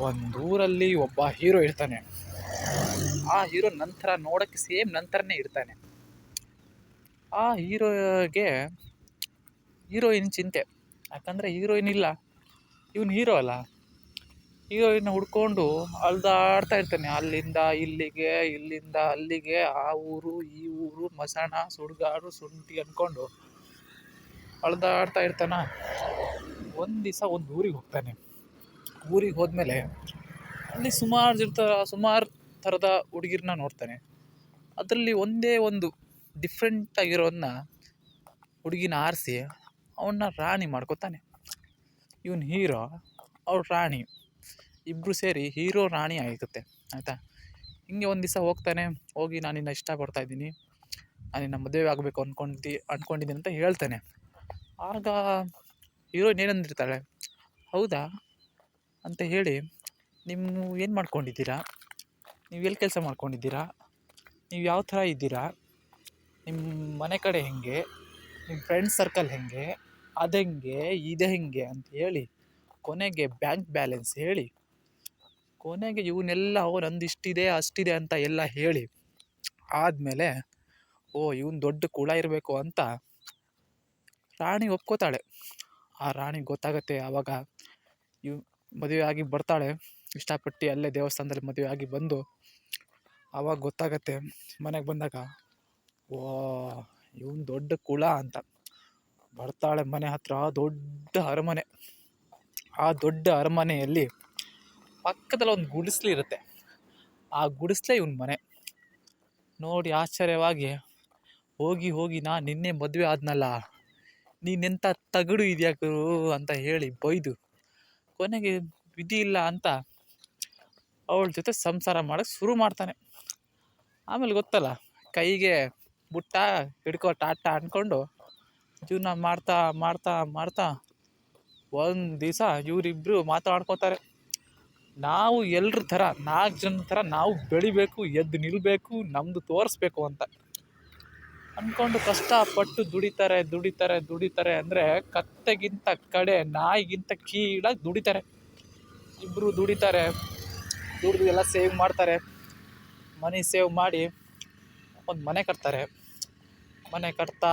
ಒಂದೂರಲ್ಲಿ ಒಬ್ಬ ಹೀರೋ ಇರ್ತಾನೆ. ಆ ಹೀರೋ ನಂತರ ನೋಡೋಕ್ಕೆ ಸೇಮ್ ನಂತರನೇ ಇರ್ತಾನೆ. ಆ ಹೀರೋಗೆ ಹೀರೋಯಿನ್ ಚಿಂತೆ. ಯಾಕಂದರೆ ಹೀರೋಯಿನ್ ಇಲ್ಲ, ಇವನು ಹೀರೋ ಅಲ್ಲ. ಹೀರೋಯಿನ್ ಹುಡ್ಕೊಂಡು ಅಲ್ದಾಡ್ತಾ ಇರ್ತಾನೆ, ಅಲ್ಲಿಂದ ಇಲ್ಲಿಗೆ, ಇಲ್ಲಿಂದ ಅಲ್ಲಿಗೆ, ಆ ಊರು ಈ ಊರು, ಮಸಣ ಸುಡ್ಗಾಡು ಶುಂಠಿ ಅಂದ್ಕೊಂಡು ಅಳ್ದಾಡ್ತಾ ಇರ್ತಾನ. ಒಂದು ದಿವಸ ಒಂದು ಊರಿಗೆ ಹೋಗ್ತಾನೆ. ಊರಿಗೆ ಹೋದ್ಮೇಲೆ ಅಲ್ಲಿ ಸುಮಾರು ಥರದ ಹುಡುಗಿರನ್ನ ನೋಡ್ತಾನೆ. ಅದರಲ್ಲಿ ಒಂದೇ ಒಂದು ಡಿಫ್ರೆಂಟ್ ಆಗಿರೋದನ್ನ ಹುಡುಗಿನ ಆರಿಸಿ ಅವನ್ನ ರಾಣಿ ಮಾಡ್ಕೊತಾನೆ. ಇವನು ಹೀರೋ, ಅವಳು ರಾಣಿ, ಇಬ್ಬರು ಸೇರಿ ಹೀರೋ ರಾಣಿ ಆಗುತ್ತೆ. ಆಯಿತಾ? ಹಿಂಗೆ ಒಂದು ದಿವಸ ಹೋಗ್ತಾನೆ. ಹೋಗಿ ನಾನು ನಿನ್ನ ಇಷ್ಟಪಡ್ತಾ ಇದ್ದೀನಿ, ನಾನು ನಿನ್ನ ಮದುವೆ ಆಗಬೇಕು ಅಂದ್ಕೊಂಡಿದ್ದೀನಿ ಅಂತ ಹೇಳ್ತಾನೆ. ಆಗ ಹೀರೋಯಿನ್ ಏನಂದಿರ್ತಾಳೆ, ಹೌದಾ ಅಂತ ಹೇಳಿ, ನೀವು ಏನು ಮಾಡ್ಕೊಂಡಿದ್ದೀರಾ, ನೀವು ಎಲ್ಲಿ ಕೆಲಸ ಮಾಡ್ಕೊಂಡಿದ್ದೀರಾ, ನೀವು ಯಾವ ಥರ ಇದ್ದೀರಾ, ನಿಮ್ಮ ಮನೆ ಕಡೆ ಹೆಂಗೆ, ನಿಮ್ಮ ಫ್ರೆಂಡ್ಸ್ ಸರ್ಕಲ್ ಹೆಂಗೆ, ಅದು ಹೆಂಗೆ ಇದು ಹೆಂಗೆ ಅಂತ ಹೇಳಿ ಕೊನೆಗೆ ಬ್ಯಾಂಕ್ ಬ್ಯಾಲೆನ್ಸ್ ಹೇಳಿ, ಕೊನೆಗೆ ಇವನ್ನೆಲ್ಲ ನಂದು ಇಷ್ಟಿದೆ ಅಷ್ಟಿದೆ ಅಂತ ಎಲ್ಲ ಹೇಳಿ ಆದಮೇಲೆ ಇವನು ದೊಡ್ಡ ಕುಳ ಇರಬೇಕು ಅಂತ ರಾಣಿ ಒಪ್ಕೋತಾಳೆ. ಆ ರಾಣಿಗೆ ಗೊತ್ತಾಗತ್ತೆ. ಆವಾಗ ಮದುವೆ ಆಗಿ ಬರ್ತಾಳೆ, ಇಷ್ಟಪಟ್ಟು ಅಲ್ಲೇ ದೇವಸ್ಥಾನದಲ್ಲಿ ಮದುವೆ ಆಗಿ ಬಂದು ಆವಾಗ ಗೊತ್ತಾಗತ್ತೆ ಮನೆಗೆ ಬಂದಾಗ, ಇವನು ದೊಡ್ಡ ಕುಳ ಅಂತ. ಬರ್ತಾಳೆ ಮನೆ ಹತ್ರ, ದೊಡ್ಡ ಅರಮನೆ. ಆ ದೊಡ್ಡ ಅರಮನೆಯಲ್ಲಿ ಪಕ್ಕದಲ್ಲಿ ಒಂದು ಗುಡಿಸಲು ಇರುತ್ತೆ. ಆ ಗುಡಿಸಲೇ ಇವನ ಮನೆ. ನೋಡಿ ಆಶ್ಚರ್ಯವಾಗಿ ಹೋಗಿ ನಾನು ನಿನ್ನೆ ಮದುವೆ ಆದ್ನಲ್ಲ, ನೀನೆಂಥ ತಗಡು ಇದೆಯಾಕು ಅಂತ ಹೇಳಿ ಬೈದು ಕೊನೆಗೆ ವಿಧಿ ಇಲ್ಲ ಅಂತ ಅವಳ ಜೊತೆ ಸಂಸಾರ ಮಾಡೋಕ್ಕೆ ಶುರು ಮಾಡ್ತಾನೆ. ಆಮೇಲೆ ಗೊತ್ತಲ್ಲ, ಕೈಗೆ ಬುಟ್ಟ ಹಿಡ್ಕೋ ಟಾಟ ಅಂದ್ಕೊಂಡು ಜೀವನ ಮಾಡ್ತಾ ಮಾಡ್ತಾ ಮಾಡ್ತಾ ಒಂದು ದಿವಸ ಇವರಿಬ್ಬರು ಮಾತಾಡ್ಕೋತಾರೆ. ನಾವು ಎಲ್ಲರ ಥರ 4 ಜನ ಥರ ನಾವು ಬೆಳಿಬೇಕು, ಎದ್ದು ನಿಲ್ಲಬೇಕು, ನಮ್ಮದು ತೋರಿಸ್ಬೇಕು ಅಂತ ಅಂದ್ಕೊಂಡು ಕಷ್ಟಪಟ್ಟು ದುಡಿತಾರೆ ಅಂದರೆ ಕತ್ತೆಗಿಂತ ಕಡೆ, ನಾಯಿಗಿಂತ ಕೀಳಾಗಿ ದುಡಿತಾರೆ. ಇಬ್ಬರು ದುಡಿದು ಎಲ್ಲ ಸೇವ್ ಮಾಡ್ತಾರೆ. ಮನಿ ಸೇವ್ ಮಾಡಿ ಒಂದು ಮನೆ ಕಟ್ತಾರೆ. ಮನೆ ಕಟ್ತಾ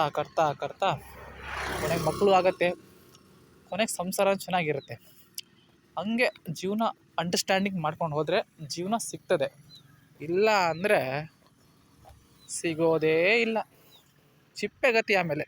ಕೊನೆಗೆ ಮಕ್ಕಳು ಆಗತ್ತೆ. ಕೊನೆಗೆ ಸಂಸಾರ ಚೆನ್ನಾಗಿರುತ್ತೆ. ಹಂಗೆ ಜೀವನ ಅಂಡರ್ಸ್ಟ್ಯಾಂಡಿಂಗ್ ಮಾಡ್ಕೊಂಡು ಹೋದರೆ ಜೀವನ ಸಿಗ್ತದೆ. ಇಲ್ಲ ಅಂದರೆ ಸಿಗೋದೇ ಇಲ್ಲ, ಚಿಪ್ಪೆಗತಿ ಆಮೇಲೆ.